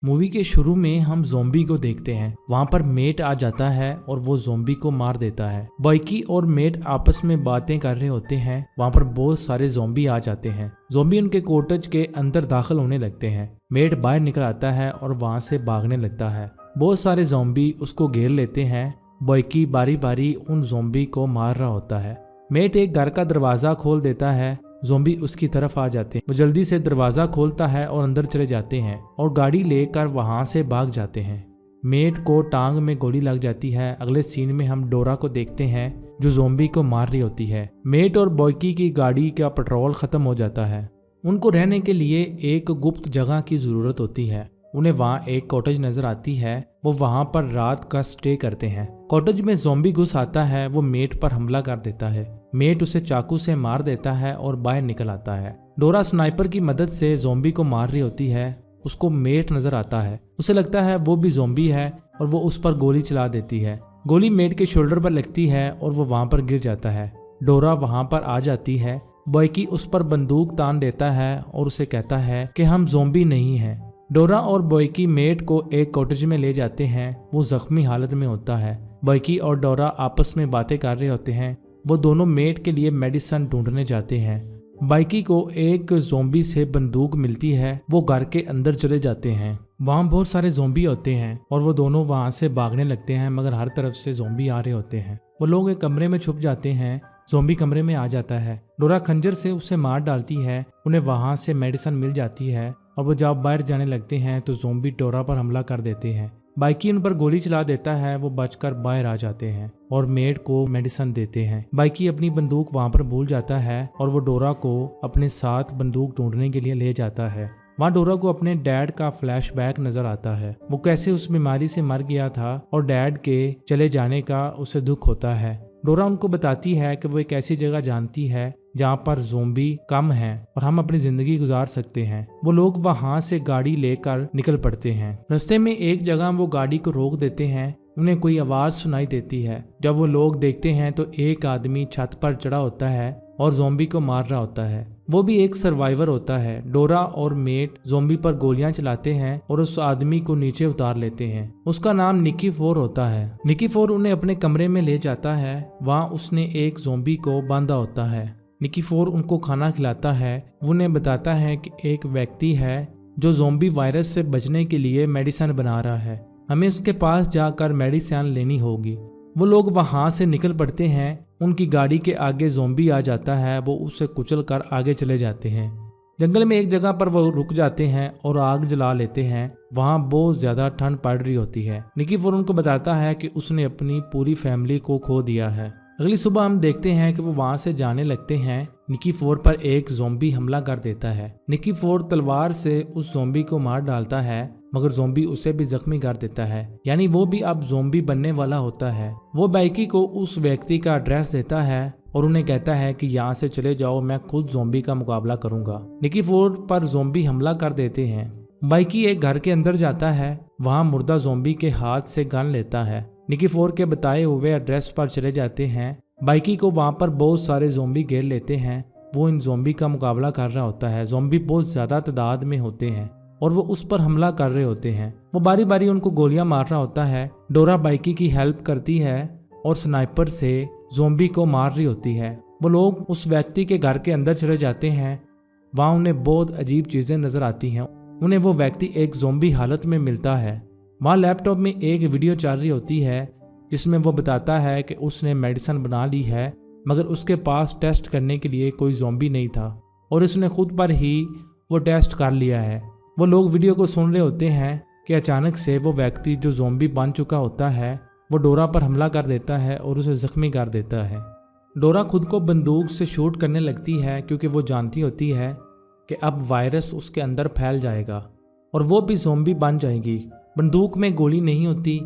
Movie के शुरू में हम ज़ोंबी को देखते हैं। वहाँ पर मेट आ जाता है और वो ज़ोंबी को मार देता है। बाइकी और मेट आपस में बातें कर रहे होते हैं। वहाँ पर बहुत सारे ज़ोंबी आ जाते हैं। ज़ोंबी उनके कॉटेज के अंदर दाखिल होने लगते हैं। मेट बाहर निकल आता है और वहाँ से भागने लगता है। बहुत सारे ज़ोंबी उसको घेर लेते हैं। बाइकी बारी बारी उन ज़ोंबी को मार रहा होता है। मेट एक घर का दरवाज़ा खोल देता है। ज़ोंबी उसकी तरफ आ जाते हैं। वो जल्दी से दरवाज़ा खोलता है और अंदर चले जाते हैं और गाड़ी लेकर वहाँ से भाग जाते हैं। मेट को टांग में गोली लग जाती है। अगले सीन में हम डोरा को देखते हैं जो ज़ोंबी को मार रही होती है। मेट और बाइकी की गाड़ी का पेट्रोल ख़त्म हो जाता है। उनको रहने के लिए एक गुप्त जगह की ज़रूरत होती है। उन्हें वहाँ एक कॉटेज नजर आती है। वो वहाँ पर रात का स्टे करते हैं। कॉटेज में ज़ोंबी घुस आता है। वो मेट पर हमला कर देता है। मेट उसे चाकू से मार देता है और बाहर निकल आता है। डोरा स्नाइपर की मदद से ज़ोंबी को मार रही होती है। उसको मेट नजर आता है। उसे लगता है वो भी ज़ोंबी है और वो उस पर गोली चला देती है। गोली मेट के शोल्डर पर लगती है और वो वहाँ पर गिर जाता है। डोरा वहाँ पर आ जाती है। बाइकी उस पर बंदूक तान देता है और उसे कहता है कि हम ज़ोंबी नहीं हैं। डोरा और बाइकी मेट को एक कॉटेज में ले जाते हैं। वो जख्मी हालत में होता है। बाइकी और डोरा आपस में बातें कर रहे होते हैं। वो दोनों मेट के लिए मेडिसिन ढूंढने जाते हैं। बाइकी को एक ज़ोंबी से बंदूक मिलती है। वो घर के अंदर चले जाते हैं। वहाँ बहुत सारे ज़ोंबी होते हैं और वो दोनों वहाँ से भागने लगते हैं, मगर हर तरफ से ज़ोंबी आ रहे होते हैं। वो लोग एक कमरे में छुप जाते हैं। ज़ोंबी कमरे में आ जाता है। डोरा खंजर से उसे मार डालती है। उन्हें वहाँ से मेडिसिन मिल जाती है और वो जब बाहर जाने लगते हैं तो ज़ोंबी डोरा पर हमला कर देते हैं। बाइकी उन पर गोली चला देता है। वो बचकर बाहर आ जाते हैं और मेट को मेडिसिन देते हैं। बाइकी अपनी बंदूक वहाँ पर भूल जाता है और वो डोरा को अपने साथ बंदूक ढूंढने के लिए ले जाता है। वहाँ डोरा को अपने डैड का फ्लैशबैक नजर आता है। वो कैसे उस बीमारी से मर गया था और डैड के चले जाने का उसे दुख होता है। डोरा उनको बताती है कि वो एक ऐसी जगह जानती है जहाँ पर ज़ोंबी कम हैं और हम अपनी जिंदगी गुजार सकते हैं। वो लोग वहाँ से गाड़ी लेकर निकल पड़ते हैं। रास्ते में एक जगह वो गाड़ी को रोक देते हैं। उन्हें कोई आवाज़ सुनाई देती है। जब वो लोग देखते हैं तो एक आदमी छत पर चढ़ा होता है और ज़ोंबी को मार रहा होता है। वो भी एक सर्वाइवर होता है। डोरा और मेट ज़ोंबी पर गोलियां चलाते हैं और उस आदमी को नीचे उतार लेते हैं। उसका नाम निकी फोर होता है। निकी फोर उन्हें अपने कमरे में ले जाता है। वहाँ उसने एक ज़ोंबी को बांधा होता है। निकी फोर उनको खाना खिलाता है। वो उन्हें बताता है कि एक व्यक्ति है जो ज़ोंबी वायरस से बचने के लिए मेडिसिन बना रहा है। हमें उसके पास जाकर मेडिसिन लेनी होगी। वो लोग वहाँ से निकल पड़ते हैं। उनकी गाड़ी के आगे ज़ोंबी आ जाता है। वो उसे कुचल कर आगे चले जाते हैं। जंगल में एक जगह पर वो रुक जाते हैं और आग जला लेते हैं। वहाँ बहुत ज़्यादा ठंड पड़ रही होती है। निकी फोर उनको बताता है कि उसने अपनी पूरी फैमिली को खो दिया है। अगली सुबह हम देखते हैं कि वो वहाँ से जाने लगते हैं। निकी फोर पर एक ज़ोंबी हमला कर देता है। निकी फोर तलवार से उस ज़ोंबी को मार डालता है, मगर ज़ोंबी उसे भी जख्मी कर देता है। यानी वो भी अब ज़ोंबी बनने वाला होता है। वो बाइकी को उस व्यक्ति का एड्रेस देता है और उन्हें कहता है कि यहाँ से चले जाओ, मैं खुद ज़ोंबी का मुकाबला करूंगा। निकी फोर पर ज़ोंबी हमला कर देते हैं। बाइकी एक घर के अंदर जाता है। वहाँ मुर्दा ज़ोंबी के हाथ से गन लेता है। निकी फोर के बताए हुए एड्रेस पर चले जाते हैं। बाइकी को वहाँ पर बहुत सारे ज़ोंबी घेर लेते हैं। वो इन ज़ोंबी का मुकाबला कर रहा होता है। ज़ोंबी बहुत ज़्यादा तादाद में होते हैं और वो उस पर हमला कर रहे होते हैं। वो बारी बारी उनको गोलियां मार रहा होता है। डोरा बाइकी की हेल्प करती है और स्नाइपर से ज़ोंबी को मार रही होती है। वो लोग उस व्यक्ति के घर के अंदर चले जाते हैं। वहाँ उन्हें बहुत अजीब चीज़ें नज़र आती हैं। उन्हें वो व्यक्ति एक ज़ोंबी हालत में मिलता है। वहाँ लैपटॉप में एक वीडियो चल रही होती है जिसमें वो बताता है कि उसने मेडिसिन बना ली है, मगर उसके पास टेस्ट करने के लिए कोई ज़ोंबी नहीं था और उसने खुद पर ही वो टेस्ट कर लिया है। वो लोग वीडियो को सुन रहे होते हैं कि अचानक से वो व्यक्ति जो ज़ोंबी बन चुका होता है वो डोरा पर हमला कर देता है और उसे जख्मी कर देता है। डोरा खुद को बंदूक से शूट करने लगती है क्योंकि वो जानती होती है कि अब वायरस उसके अंदर फैल जाएगा और वो भी ज़ोंबी बन जाएगी। बंदूक में गोली नहीं होती।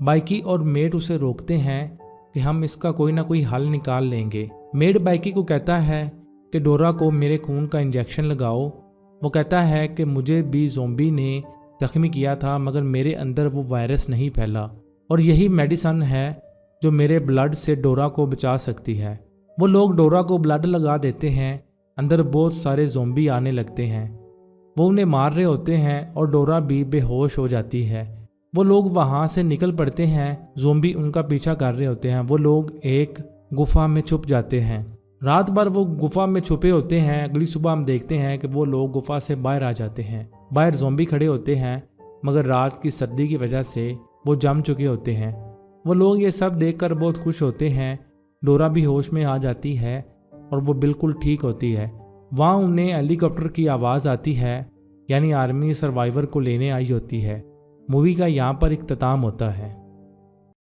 बाइकी और मेट उसे रोकते हैं कि हम इसका कोई ना कोई हल निकाल लेंगे। मेट बाइकी को कहता है कि डोरा को मेरे खून का इंजेक्शन लगाओ। वो कहता है कि मुझे भी ज़ोंबी ने जख्मी किया था, मगर मेरे अंदर वो वायरस नहीं फैला और यही मेडिसिन है जो मेरे ब्लड से डोरा को बचा सकती है। वो लोग डोरा को ब्लड लगा देते हैं। अंदर बहुत सारे ज़ोंबी आने लगते हैं। वो उन्हें मार रहे होते हैं और डोरा भी बेहोश हो जाती है। वो लोग वहाँ से निकल पड़ते हैं। ज़ोंबी उनका पीछा कर रहे होते हैं। वो लोग एक गुफा में छुप जाते हैं। रात भर वो गुफा में छुपे होते हैं। अगली सुबह हम देखते हैं कि वो लोग गुफा से बाहर आ जाते हैं। बाहर ज़ोंबी खड़े होते हैं, मगर रात की सर्दी की वजह से वो जम चुके होते हैं। वो लोग ये सब देखकर बहुत खुश होते हैं। डोरा भी होश में आ जाती है और वो बिल्कुल ठीक होती है। वहाँ उन्हें हेलीकॉप्टर की आवाज़ आती है, यानी आर्मी सर्वाइवर को लेने आई होती है। मूवी का यहाँ पर इख्तिताम होता है।